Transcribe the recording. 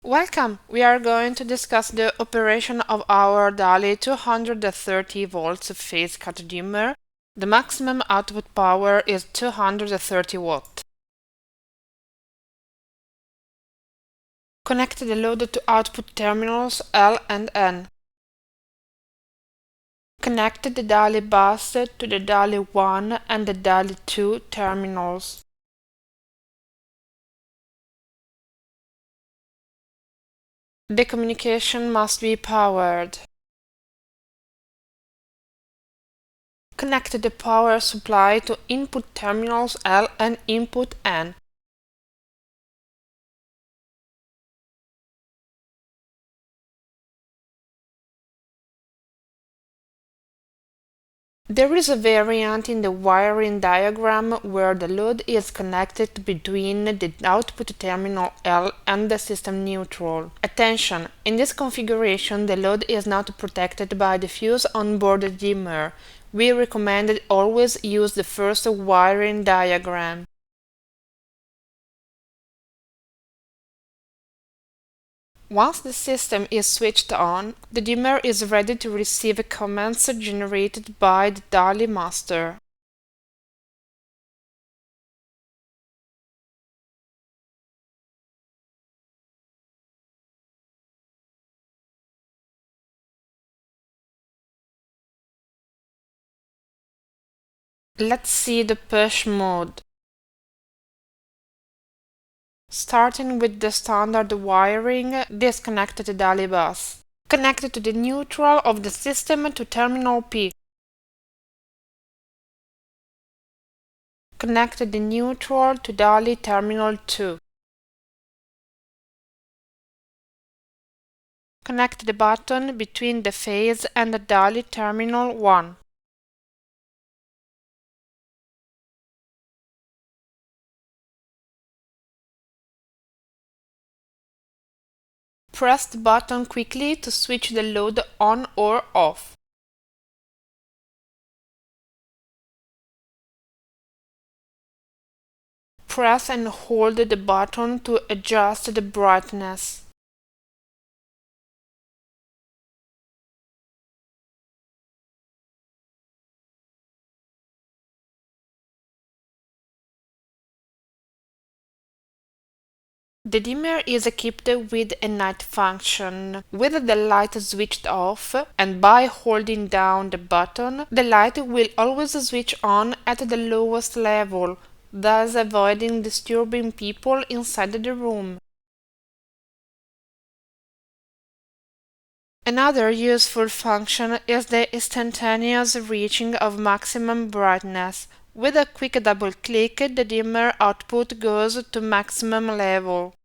Welcome! We are going to discuss the operation of our DALI 230V phase cut dimmer. The maximum output power is 230 watts. Connect the load to output terminals L and N. Connect the DALI bus to the DALI 1 and the DALI 2 terminals. The communication must be powered. Connect the power supply to input terminals L and input N. There is a variant in the wiring diagram where the load is connected between the output terminal L and the system neutral. Attention! In this configuration the load is not protected by the fuse on board the dimmer. We recommend always use the first wiring diagram. Once the system is switched on, the dimmer is ready to receive commands generated by the DALI master. Let's see the push mode. Starting with the standard wiring, disconnect the DALI bus. Connect to the neutral of the system to terminal P. Connect the neutral to DALI terminal 2. Connect the button between the phase and the DALI terminal 1. Press the button quickly to switch the load on or off. Press and hold the button to adjust the brightness. The dimmer is equipped with a night function. With the light switched off and by holding down the button, the light will always switch on at the lowest level, thus avoiding disturbing people inside the room. Another useful function is the instantaneous reaching of maximum brightness. With a quick double click, the dimmer output goes to maximum level.